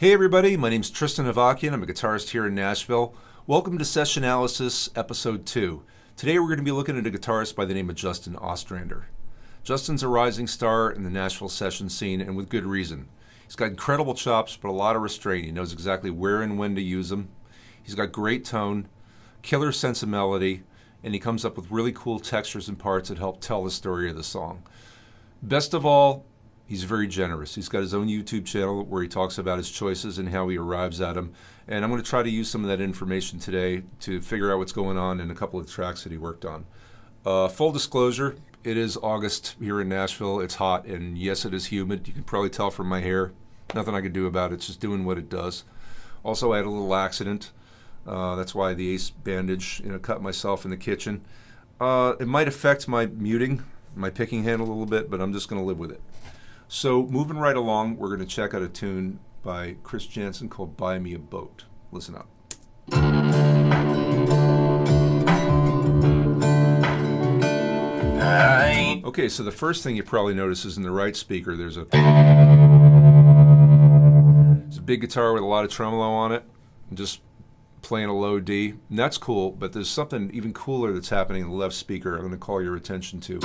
Hey everybody, my name's Tristan Avakian. I'm a guitarist here in Nashville. Welcome to Sessionalysis Episode 2. Today we're going to be looking at a guitarist by the name of Justin Ostrander. Justin's a rising star in the Nashville session scene, and with good reason. He's got incredible chops, but a lot of restraint. He knows exactly where and when to use them. He's got great tone, killer sense of melody, and he comes up with really cool textures and parts that help tell the story of the song. Best of all, he's very generous. He's got his own YouTube channel where he talks about his choices and how he arrives at them. And I'm going to try to use some of that information today to figure out what's going on in a couple of tracks that he worked on. Full disclosure, it is August here in Nashville. It's hot, and yes, it is humid. You can probably tell from my hair. Nothing I can do about it. It's just doing what it does. Also, I had a little accident. That's why the ace bandage, cut myself in the kitchen. It might affect my muting, my picking hand a little bit, but I'm just going to live with it. So moving right along, we're going to check out a tune by Chris Janson called Buy Me a Boat. Listen up. Okay, so the first thing you probably notice is in the right speaker, there's a big guitar with a lot of tremolo on it. I'm just playing a low D, and that's cool, but there's something even cooler that's happening in the left speaker I'm going to call your attention to.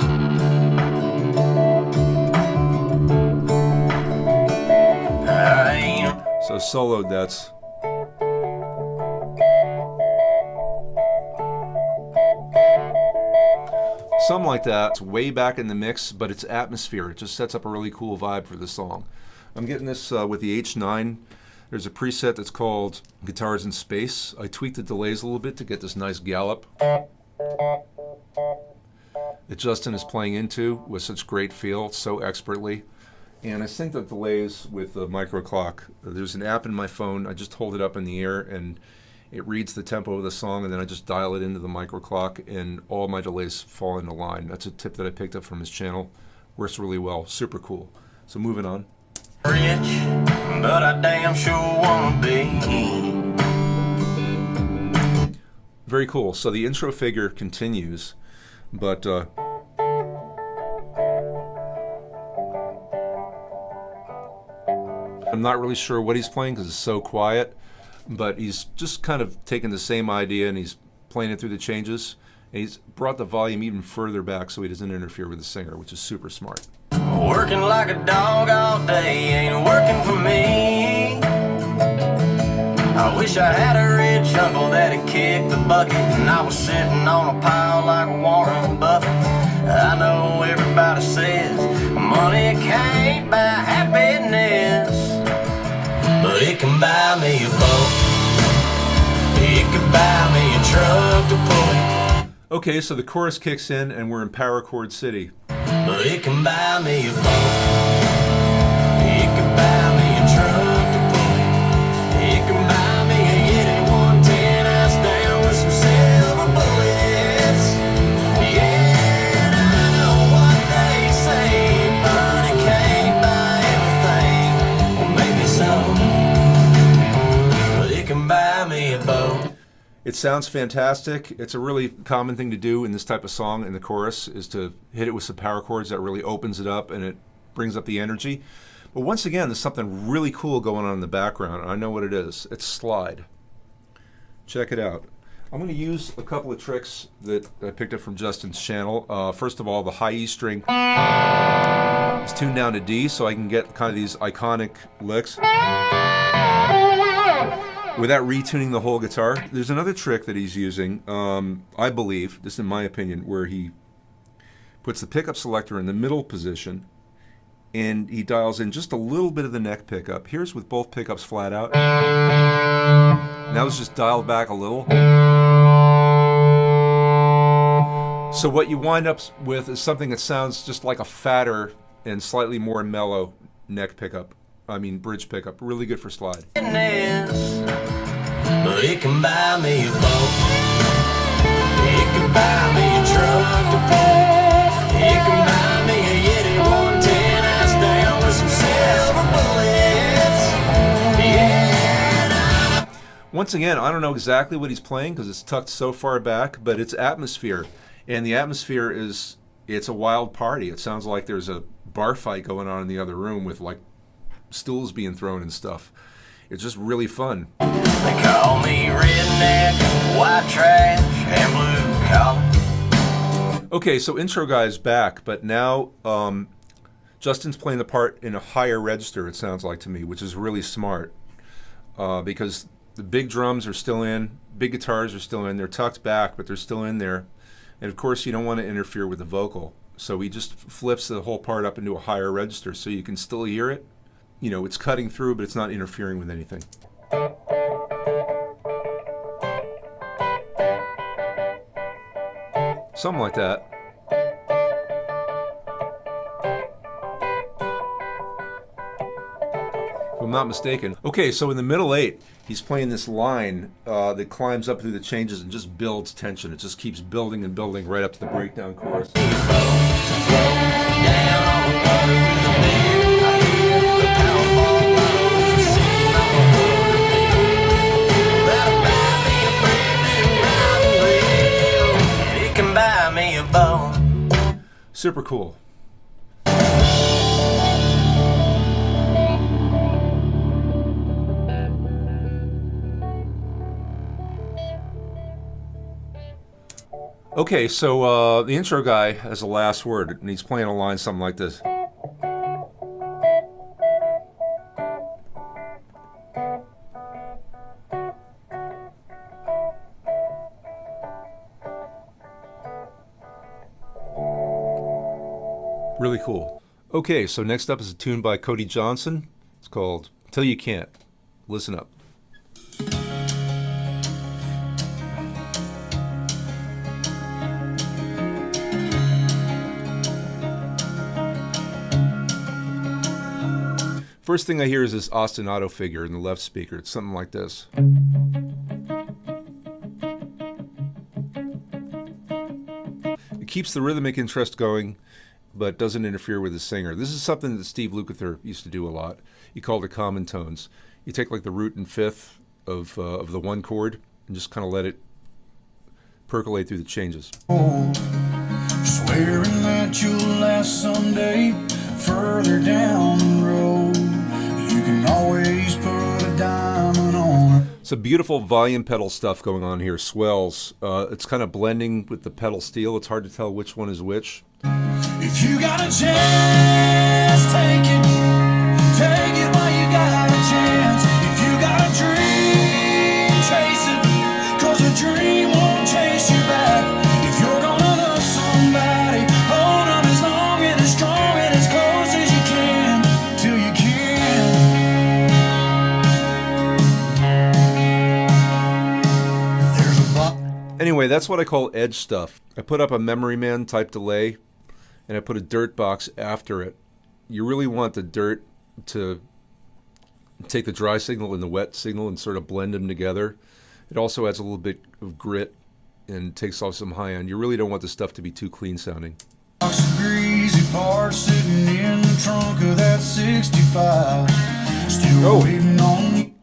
So soloed, that's something like that. It's way back in the mix, but it's atmosphere. It just sets up a really cool vibe for the song. I'm getting this with the H9. There's a preset that's called Guitars in Space. I tweaked the delays a little bit to get this nice gallop that Justin is playing into with such great feel, so expertly. And I sync the delays with the micro clock. There's an app in my phone. I just hold it up in the air and it reads the tempo of the song, and then I just dial it into the micro clock and all my delays fall into line. That's a tip that I picked up from his channel. Works really well. Super cool. So moving on. Rich, but I damn sure wanna be. Very cool. So the intro figure continues, but I'm not really sure what he's playing because it's so quiet, but he's just kind of taken the same idea and he's playing it through the changes, and he's brought the volume even further back so he doesn't interfere with the singer, which is super smart. Working like a dog all day ain't working for me. I wish I had a rich uncle that'd kick the bucket and I was sitting on a pile like Warren Buffett. I know everybody says money can't buy happiness, but it can buy me a boat. It can buy me a truck to pull it. Okay, so the chorus kicks in and we're in power chord city. But it can buy me a boat. It can buy me a truck to pull it. It can buy me a Yeti 110 ass down with some silver bullets. Yeah, and I know what they say, but it can't buy everything. Well, maybe so, but it can buy me a boat. It sounds fantastic. It's a really common thing to do in this type of song in the chorus, is to hit it with some power chords that really opens it up and it brings up the energy. But once again, there's something really cool going on in the background. I know what it is. It's slide. Check it out. I'm going to use a couple of tricks that I picked up from Justin's channel. First of all, the high E string is tuned down to D, so I can get kind of these iconic licks without retuning the whole guitar. There's another trick that he's using, I believe, this is in my opinion, where he puts the pickup selector in the middle position and he dials in just a little bit of the neck pickup. Here's with both pickups flat out. Now it's just dialed back a little. So what you wind up with is something that sounds just like a fatter and slightly more mellow neck pickup. Bridge pickup. Really good for slide. But it can buy me a boat. It can buy me a truck to pull. It can buy me a Yeti 110 ass down with some silver bullets. Yeah. Once again, I don't know exactly what he's playing because it's tucked so far back, but it's atmosphere. And the atmosphere it's a wild party. It sounds like there's a bar fight going on in the other room with like stools being thrown and stuff. It's just really fun. They call me redneck, white trash, and blue collar. Okay, so intro guy's back, but now Justin's playing the part in a higher register, it sounds like to me, which is really smart because the big drums are still in, big guitars are still in, they're tucked back, but they're still in there. And of course, you don't want to interfere with the vocal. So he just flips the whole part up into a higher register so you can still hear it. You know, it's cutting through, but it's not interfering with anything. Something like that. If I'm not mistaken. Okay, so in the middle eight, he's playing this line that climbs up through the changes and just builds tension. It just keeps building and building right up to the breakdown chorus. Super cool. Okay, so the intro guy has the last word, and he's playing a line something like this. Really cool. Okay, so next up is a tune by Cody Johnson. It's called Till You Can't. Listen up. First thing I hear is this ostinato figure in the left speaker. It's something like this. It keeps the rhythmic interest going, but doesn't interfere with the singer. This is something that Steve Lukather used to do a lot. He called it common tones. You take like the root and fifth of the one chord and just kind of let it percolate through the changes. Oh, swearing that you'll last someday further down the road. You can always put a diamond on it. Some beautiful volume pedal stuff going on here. Swells. It's kind of blending with the pedal steel. It's hard to tell which one is which. If you got a chance, take it. Take it while you got a chance. If you got a dream, chase it. 'Cause a dream won't chase you back. If you're gonna love somebody, hold on as long and as strong and as close as you can, till you can. There's a Anyway, that's what I call edge stuff. I put up a Memory Man type delay, and I put a dirt box after it. You really want the dirt to take the dry signal and the wet signal and sort of blend them together. It also adds a little bit of grit and takes off some high end. You really don't want the stuff to be too clean sounding. box of greasy parts sitting in the trunk of that 65. Still waiting on you.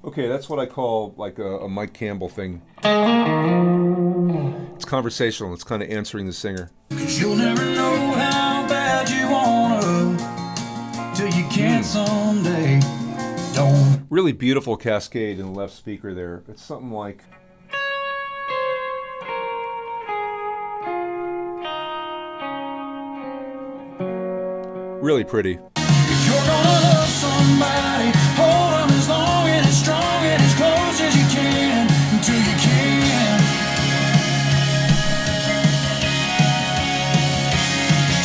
Okay, that's what I call like a Mike Campbell thing. It's conversational. It's kind of answering the singer. 'Cause you'll never know how bad you wanna till you can't someday. Don't. Really beautiful cascade in the left speaker there. It's something like... really pretty. If you're gonna love somebody, hold them as long and as strong and as close as you can until you can.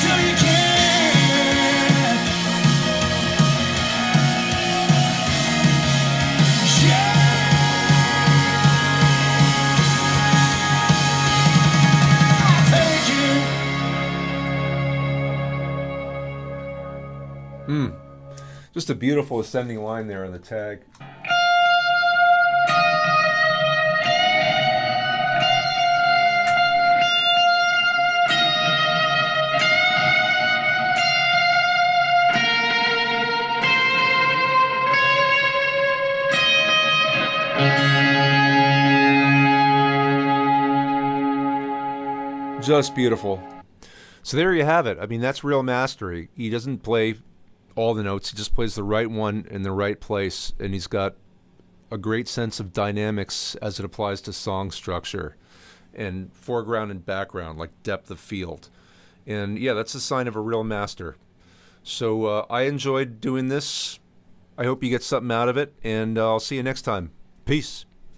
Till you can. Yeah. I'll take you. Just a beautiful ascending line there on the tag. Just beautiful. So there you have it. I mean, that's real mastery. He doesn't play all the notes. He just plays the right one in the right place, and he's got a great sense of dynamics as it applies to song structure and foreground and background, like depth of field. And yeah, that's a sign of a real master. So I enjoyed doing this. I hope you get something out of it, and I'll see you next time. Peace.